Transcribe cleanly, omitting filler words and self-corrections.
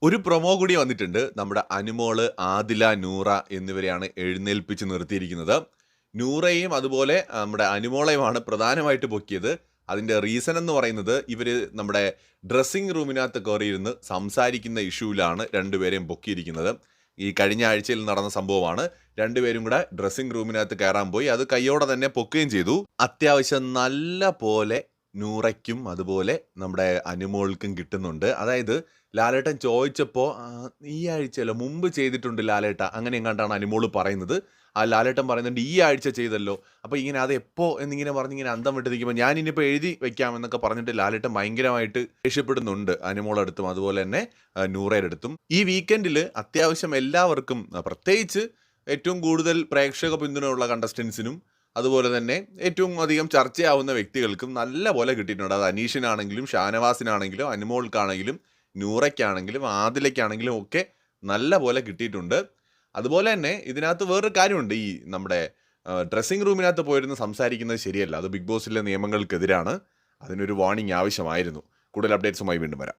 ഒരു പ്രൊമോ കൂടി വന്നിട്ടുണ്ട്. നമ്മുടെ അനുമോള്, ആദില, നൂറ എന്നിവരെയാണ് എഴുന്നേൽപ്പിച്ച് നിർത്തിയിരിക്കുന്നത്. നൂറയും അതുപോലെ നമ്മുടെ അനുമോളെയുമാണ് പ്രധാനമായിട്ട് പൊക്കിയത്. അതിൻ്റെ റീസൺ എന്ന് പറയുന്നത് ഇവര് നമ്മുടെ ഡ്രസ്സിംഗ് റൂമിനകത്ത് കയറിയിരുന്ന് സംസാരിക്കുന്ന ഇഷ്യൂവിലാണ് രണ്ടുപേരെയും പൊക്കിയിരിക്കുന്നത്. ഈ കഴിഞ്ഞ ആഴ്ചയിൽ നടന്ന സംഭവമാണ്. രണ്ടുപേരും കൂടെ ഡ്രസ്സിംഗ് റൂമിനകത്ത് കയറാൻ പോയി. അത് കയ്യോടെ തന്നെ പൊക്കുകയും ചെയ്തു. അത്യാവശ്യം നല്ല പോലെ നൂറയ്ക്കും അതുപോലെ നമ്മുടെ അനുമോൾക്കും കിട്ടുന്നുണ്ട്. അതായത് ലാലേട്ടൻ ചോദിച്ചപ്പോൾ ഈ ആഴ്ചയല്ല മുമ്പ് ചെയ്തിട്ടുണ്ട് ലാലേട്ട, അങ്ങനെ എങ്ങാണ്ടാണ് അനുമോള് പറയുന്നത്. ആ ലാലേട്ടൻ പറയുന്നുണ്ട് ഈ ആഴ്ച ചെയ്തല്ലോ, അപ്പോൾ ഇങ്ങനെ അത് എപ്പോൾ എന്നിങ്ങനെ പറഞ്ഞിങ്ങനെ അന്തം വിട്ട് നിൽക്കുമ്പോൾ ഞാൻ ഇനിയിപ്പോൾ എഴുതി വെക്കാമെന്നൊക്കെ പറഞ്ഞിട്ട് ലാലേട്ടൻ ഭയങ്കരമായിട്ട് ദേഷ്യപ്പെടുന്നുണ്ട് അനുമോളടുത്തും അതുപോലെ തന്നെ നൂറയുടെ അടുത്തും. ഈ വീക്കെൻഡിൽ അത്യാവശ്യം എല്ലാവർക്കും, പ്രത്യേകിച്ച് ഏറ്റവും കൂടുതൽ പ്രേക്ഷക പിന്തുണയുള്ള കണ്ടസ്റ്റൻസിനും അതുപോലെ തന്നെ ഏറ്റവും അധികം ചർച്ചയാവുന്ന വ്യക്തികൾക്കും നല്ല പോലെ കിട്ടിയിട്ടുണ്ട്. അത് അനീഷിനാണെങ്കിലും ഷാനവാസിനാണെങ്കിലും അനുമോൾക്കാണെങ്കിലും നൂറയ്ക്കാണെങ്കിലും ആദിലയ്ക്കാണെങ്കിലും ഒക്കെ നല്ല പോലെ കിട്ടിയിട്ടുണ്ട്. അതുപോലെ തന്നെ ഇതിനകത്ത് വേറൊരു കാര്യമുണ്ട്. ഈ നമ്മുടെ ഡ്രസ്സിംഗ് റൂമിനകത്ത് പോയിരുന്ന് സംസാരിക്കുന്നത് ശരിയല്ല. അത് ബിഗ് ബോസിലെ നിയമങ്ങൾക്കെതിരാണ്. അതിനൊരു വാർണിംഗ് ആവശ്യമായിരുന്നു. കൂടുതൽ അപ്ഡേറ്റ്സുമായി വീണ്ടും വരാം.